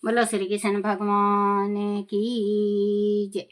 बोलो श्री कृष्ण भगवान की जय।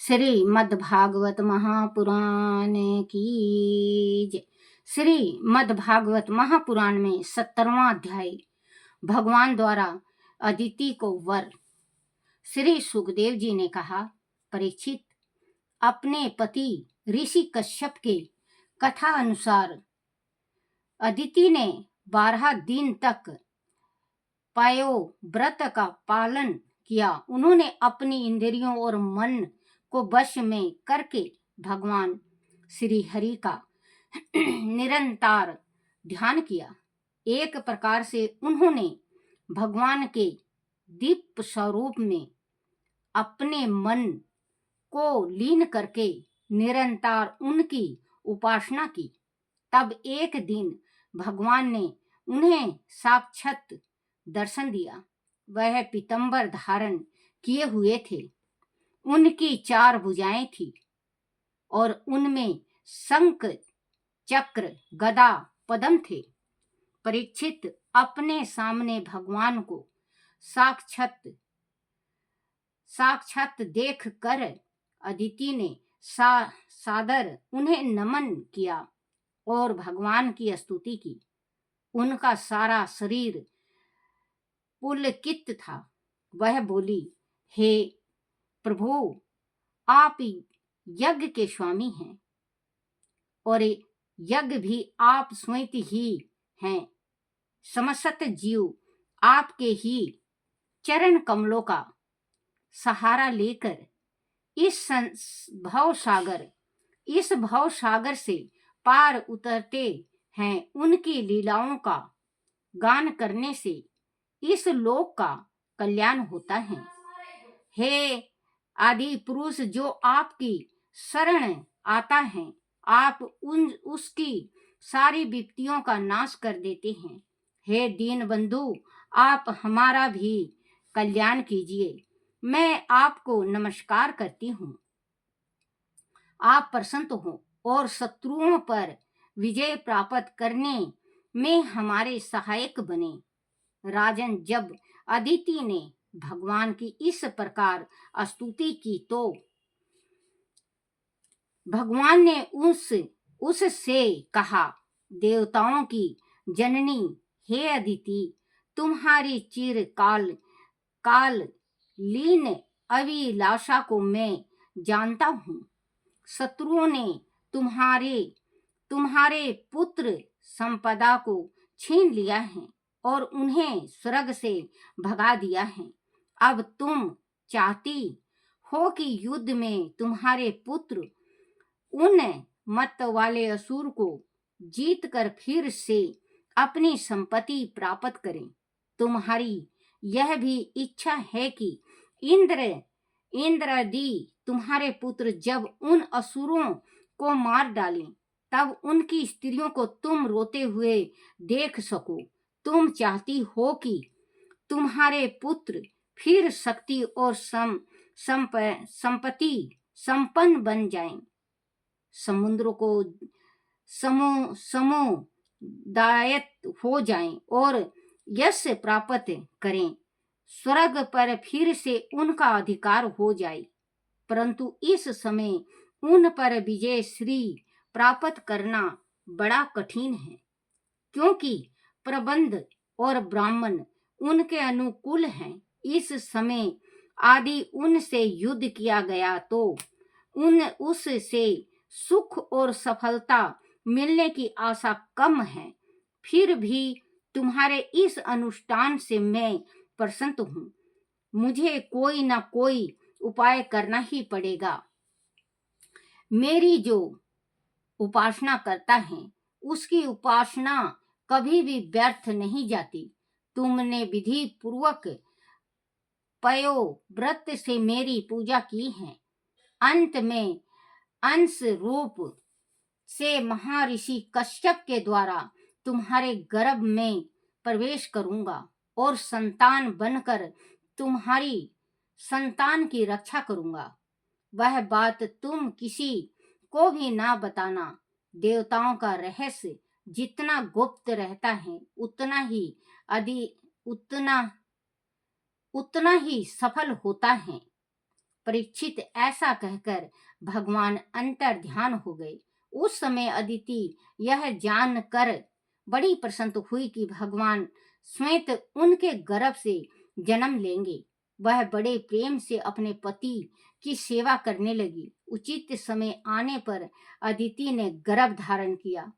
श्रीमद् भागवत महापुराण की जय। श्रीमद् भागवत महापुराण में 70वां अध्याय भगवान द्वारा अदिति को वर। श्री सुखदेव जी ने कहा, परीक्षित, अपने पति ऋषि कश्यप के कथा अनुसार अदिति ने 12 दिन तक पायो व्रत का पालन किया। उन्होंने अपनी इंद्रियों और मन को वश में करके भगवान श्री हरि का निरंतर ध्यान किया। एक प्रकार से उन्होंने भगवान के दीप स्वरूप में अपने मन को लीन करके निरंतर उनकी उपासना की। तब एक दिन भगवान ने उन्हें साक्षात दर्शन दिया। वह पीतंबर धारण किए हुए थे। उनकी 4 भुजाएं थी और उनमें शंख, चक्र, गदा, पद्म थे। परीक्षित, अपने सामने भगवान को साक्षात देख कर अदिति ने सादर उन्हें नमन किया और भगवान की स्तुति की। उनका सारा शरीर पुलकित था। वह बोली, हे प्रभु, आप यज्ञ के स्वामी हैं और यज्ञ भी आप स्वयं ही हैं। समस्त जीव आपके ही चरण कमलों का सहारा लेकर इस भव सागर से पार उतरते हैं। उनकी लीलाओं का गान करने से इस लोक का कल्याण होता है। हे आदि पुरुष, जो आपकी शरण आता है, आप उसकी सारी विपत्तियों का नाश कर देते हैं। हे दीन बंधु, आप हमारा भी कल्याण कीजिए। मैं आपको नमस्कार करती हूँ। आप प्रसन्न हो और शत्रुओं पर विजय प्राप्त करने में हमारे सहायक बने। राजन, जब अदिति ने भगवान की इस प्रकार स्तुति की तो भगवान ने उससे कहा, देवताओं की जननी हे अदिति, तुम्हारी चिरकाल लीन अभिलाषा को मैं जानता हूँ। शत्रुओं ने तुम्हारे पुत्र संपदा को छीन लिया है और उन्हें स्वर्ग से भगा दिया है। अब तुम चाहती हो कि युद्ध में तुम्हारे पुत्र उन मत वाले असुर को जीत कर फिर से अपनी संपत्ति प्राप्त करें। तुम्हारी यह भी इच्छा है कि इंद्रादि तुम्हारे पुत्र जब उन असुरों को मार डालें, तब उनकी स्त्रियों को तुम रोते हुए देख सको। तुम चाहती हो कि तुम्हारे पुत्र फिर शक्ति और संपत्ति संपन्न बन जाएं, समुद्र को समुदायत हो जाएं और यश प्राप्त करें, स्वर्ग पर फिर से उनका अधिकार हो जाए। परंतु इस समय उन पर विजय श्री प्राप्त करना बड़ा कठिन है, क्योंकि प्रबंध और ब्राह्मण उनके अनुकूल हैं। इस समय आदि उनसे युद्ध किया गया तो उससे सुख और सफलता मिलने की आशा कम है। फिर भी तुम्हारे इस अनुष्ठान से मैं प्रसन्न हूँ। मुझे कोई ना कोई उपाय करना ही पड़ेगा। मेरी जो उपासना करता है, उसकी उपासना कभी भी व्यर्थ नहीं जाती। तुमने विधि पूर्वक पयो व्रत से मेरी पूजा की है। अंत में अंश रूप से महर्षि कश्यप के द्वारा तुम्हारे गर्भ में प्रवेश करूंगा और संतान बनकर तुम्हारी संतान की रक्षा करूंगा। वह बात तुम किसी को भी ना बताना। देवताओं का रहस्य जितना गुप्त रहता है, उतना ही सफल होता है। परीक्षित ऐसा कहकर भगवान अंतर ध्यान हो गए। उस समय अदिति यह जानकर बड़ी प्रसन्न हुई कि भगवान स्वयं उनके गर्भ से जन्म लेंगे। वह बड़े प्रेम से अपने पति की सेवा करने लगी। उचित समय आने पर अदिति ने गर्भ धारण किया।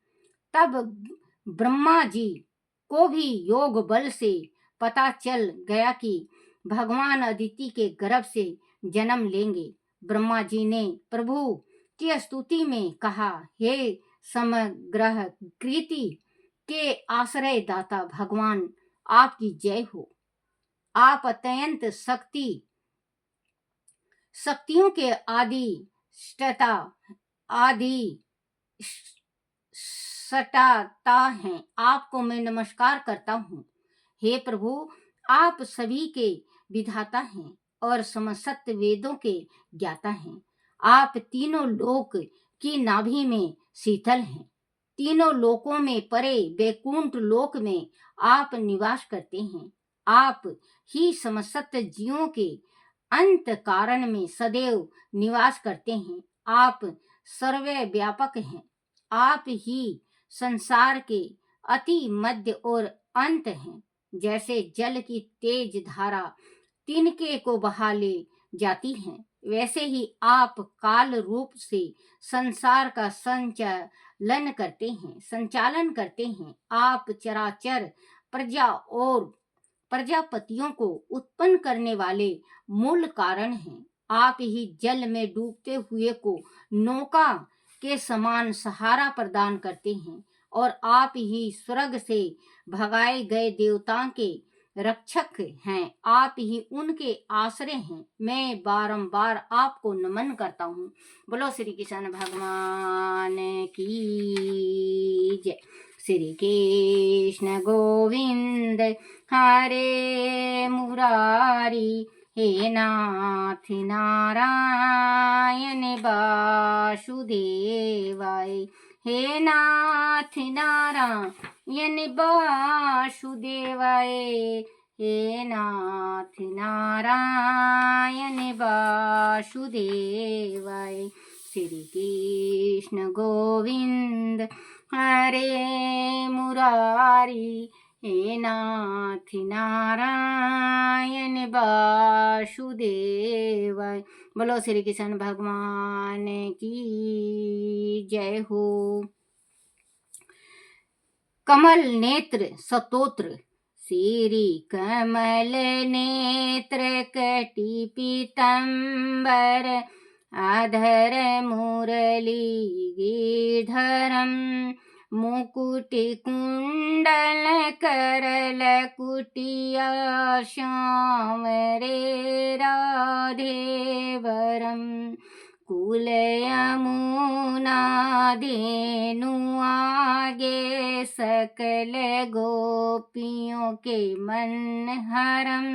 तब ब्रह्मा जी को भी योग बल से पता चल गया कि भगवान अदिति के गर्भ से जन्म लेंगे। ब्रह्मा जी ने प्रभु की स्तुति में कहा, हे समग्र कृति के आश्रय दाता भगवान, आपकी जय हो। आप अत्यंत शक्तियों के आदि सटाता हैं। आपको मैं नमस्कार करता हूँ। हे प्रभु, आप सभी के विधाता हैं और समस्त वेदों के ज्ञाता हैं। आप तीनों लोक की नाभि में शीतल हैं। तीनों लोकों में परे वैकुंठ लोक में आप निवास करते हैं। आप ही समस्त जीवों के अंत कारण में सदैव निवास करते हैं। आप सर्वव्यापक हैं। आप ही संसार के अति मध्य और अंत हैं। जैसे जल की तेज धारा तिनके को बहा ले जाती है, वैसे ही आप काल रूप से संसार का संचालन करते हैं। आप चराचर प्रजा और प्रजापतियों को उत्पन्न करने वाले मूल कारण हैं। आप ही जल में डूबते हुए को नौका के समान सहारा प्रदान करते हैं और आप ही स्वर्ग से भगाए गए देवताओं के रक्षक हैं। आप ही उनके आश्रय हैं। मैं बारंबार आपको नमन करता हूँ। बोलो श्री कृष्ण भगवान की जय। श्री कृष्ण गोविंद हरे मुरारी, हे नाथ नारायण वासुदेवाय, हे नाथ नारायण वासुदेवाय, हे नाथ नारायण वासुदेवाय। श्री कृष्ण गोविंद हरे मुरारी, हे नाथ नारायण वासुदेवाय। बोलो श्री कृष्ण भगवान की जय हो। कमल नेत्र स्तोत्र। श्री कमल नेत्र कटी पीतंबर, आधर मुरली गिरधरम, मुकुटि कुंडल करल कुटिया, श्याम रे राधेवरम, कुल यमुना धेनु आगे, सकल गोपियों के मन हरम,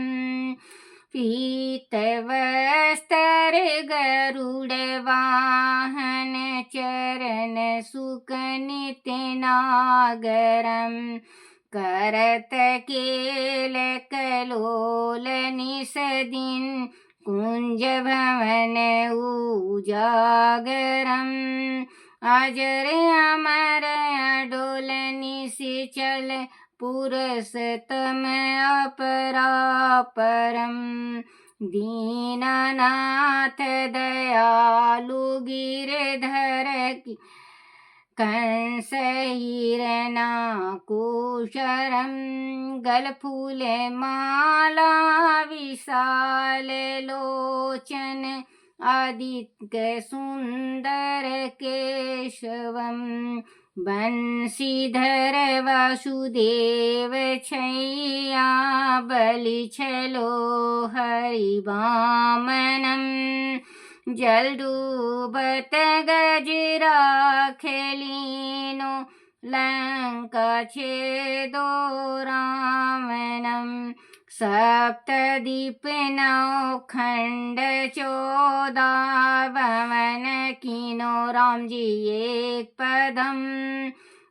पीत वस्त्र गरुड़ वाहन, चरण सुकनित नागरम, करत केल कलोल निसदिन, कुंज भवन उजागरम, अजर अमर अडोल निश्चल, पुरस्तम अपरापरम, दीननाथ दयालु गिरधर, कंस हिरणाकुशरम, गलफूल माला विशाल लोचन, आदित्य सुंदर केशवम, बंशीधर वासुदेव छैया, बलि छलो हरिवामनम, जल डूबत गजरा खेलीनो, लंका छेदो रावणम, सप्तदीप नौ खंड 14 भवन कीनो, राम जी एक पदम,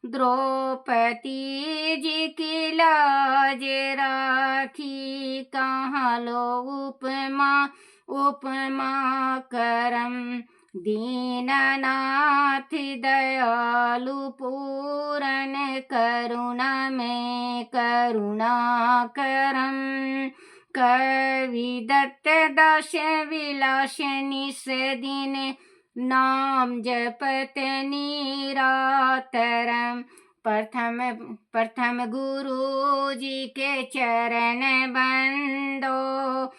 द्रौपदी जी की लाज राखी, कहाँ लो उपमा उपमा करम। दीननाथ दयालु पूरन, करुणा में करुणा करम। कवि दत्त दास विलास निस दिन, नाम जपत निरातरम। प्रथम गुरु जी के चरण बंदो,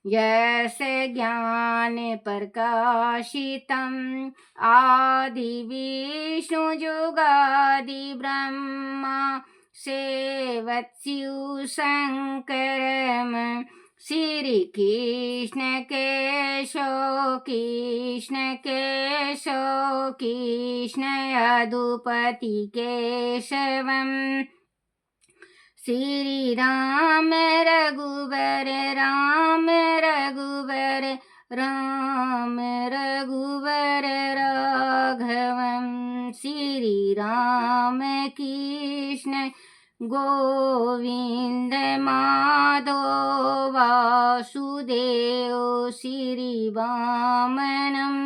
यस ज्ञान प्रकाशितम। आदि विष्णु जुगादि ब्रह्मा, सेवत शिव शंकरम। श्री कृष्ण केशव कृष्ण केशव कृष्ण यदुपति केशवम। श्री राम रघुबर राम रघुबर राम रघुबर राघवम। श्री राम कृष्ण गोविंद माधव वासुदेव, श्री वामनम।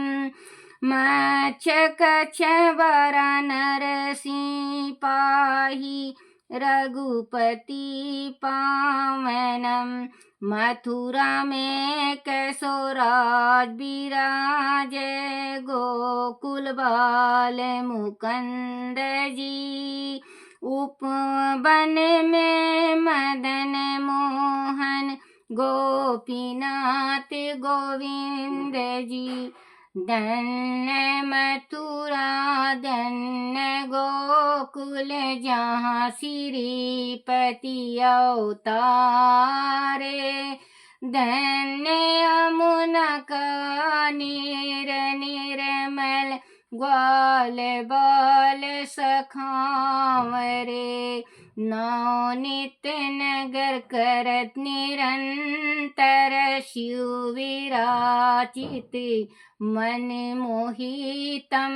मत्स्य वरा नरसिंह पाहि, रघुपति पावनम। मथुरा में कैसोराज विराज, गोकुल बाल मुकुंद जी। उपवन में मदन मोहन, गोपीनाथ गोविंद जी। धन्य मथुरा धन्य गोकुल, जहाँ श्रीपति अवतारे। धन्य यमुना का नीर निर्मल, ग्वाल बाल सखावरे। नवनीत नगर करत निरंतर, शिव विराजित मन मोहितम।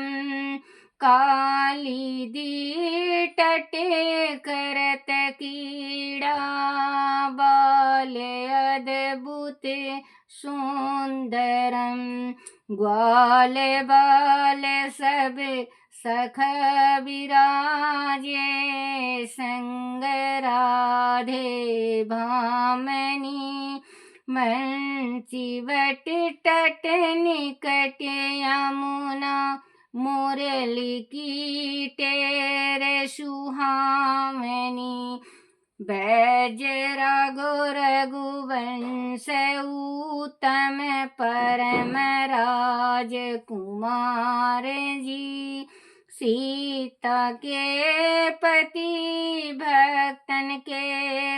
काली दी तटे करत कीड़ा, बाल अद्भुत सुंदरम। ग्वाल बाल सब सख विराजे, संग राधे भामनी। मंचिवट तट निकट यमुना, मुरली की टेर सुहावनी। बैजरागो रघुवंश उत्तम, परम राजकुमार जी। सीता के पति भक्तन के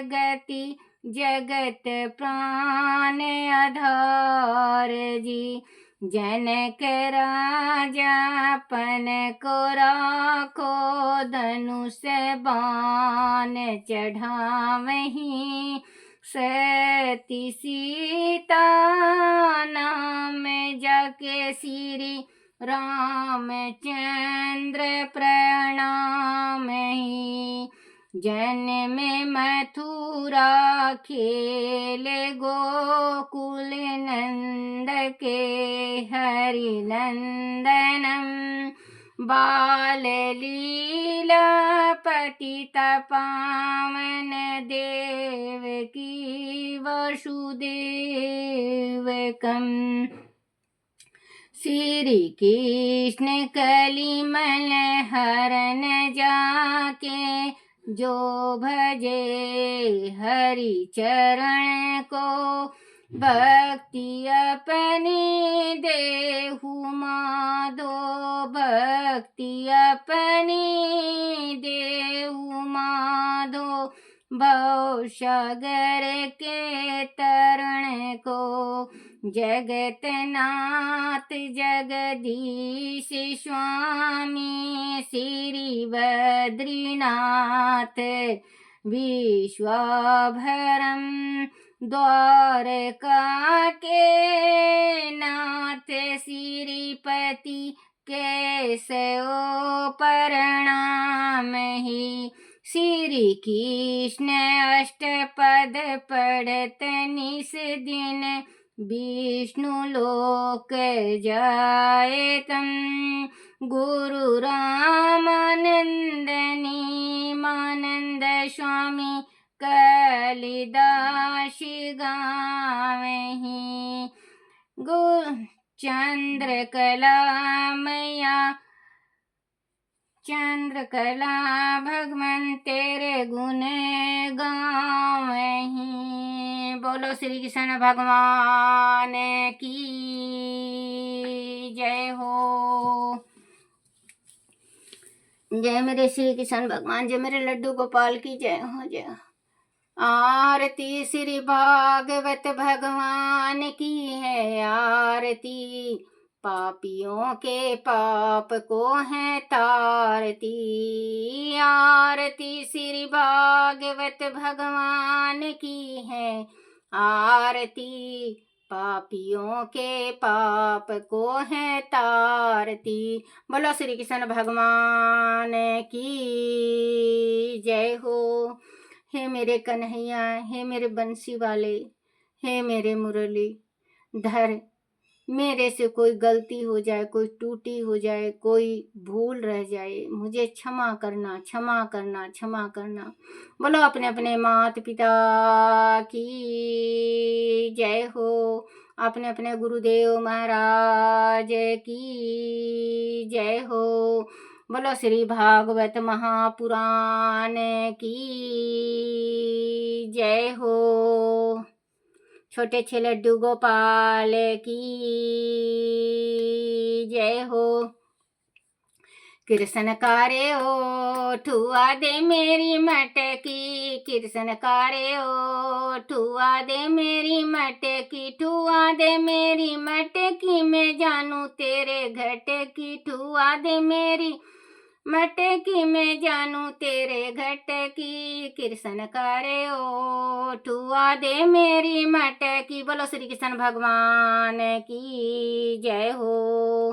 गति, जगत प्राण आधार जी। जनक राजा पन को राखो, धनुष बाण चढ़ावहीं। सती सीता नाम जाके, श्री रामचंद्र प्रणामहि। जन्म मथुरा खेले, गोकुल नंद के हरि नंदनम। बाल लीला पतित पावन, देवकी वसुदेवकम। श्री कृष्ण कलिमल हरन जाके, जो भजे हरि चरण को। भक्ति अपनी देहु माधो, भक्ति अपनी देहु माधो। भवसागर के तरण को, जगतनाथ जगदीश स्वामी। श्री बद्रीनाथ विश्वाभरम, द्वारका के नाथ श्रीपति कैसे ओ प्रणाम ही। श्री कृष्ण अष्टपद पढ़त निस दिन, विष्णु लोक जाए तम। गुरु रामानंदनी मानंद स्वामी, कालिदास गावहीं। चंद्रकला मैया चंद्रकला भगवान तेरे गुण गावहीं। बोलो श्री कृष्ण भगवान की जय हो। जय मेरे श्री कृष्ण भगवान, जय मेरे लड्डू गोपाल की जय हो, जय हो। आरती श्री भागवत भगवान की है आरती, पापियों के पाप को है तारती। आरती श्री भागवत भगवान की है आरती, पापियों के पाप को है तारती। बोलो श्री कृष्ण भगवान की जय हो। हे मेरे कन्हैया, हे मेरे बंसी वाले, हे मेरे मुरली धर, मेरे से कोई गलती हो जाए, कोई टूटी हो जाए, कोई भूल रह जाए, मुझे क्षमा करना, क्षमा करना, क्षमा करना। बोलो अपने अपने माता पिता की जय हो, अपने अपने गुरुदेव महाराज की जय हो। बोलो श्री भागवत महापुराण की जय हो। छोटे छे लड्डू गोपाल की जय हो। कृष्ण कारे ओ ठुआ दे मेरी मटकी, कृष्ण कारे ओ ठुआ दे मेरी मटकी, ठुआ दे मेरी मटकी, मैं जानू तेरे घट की, ठुआ दे मेरी मटकी, मैं जानू तेरे घट की। कृष्ण कारे ओ ठुआ दे मेरी मटकी। बोलो श्री कृष्ण भगवान की जय हो।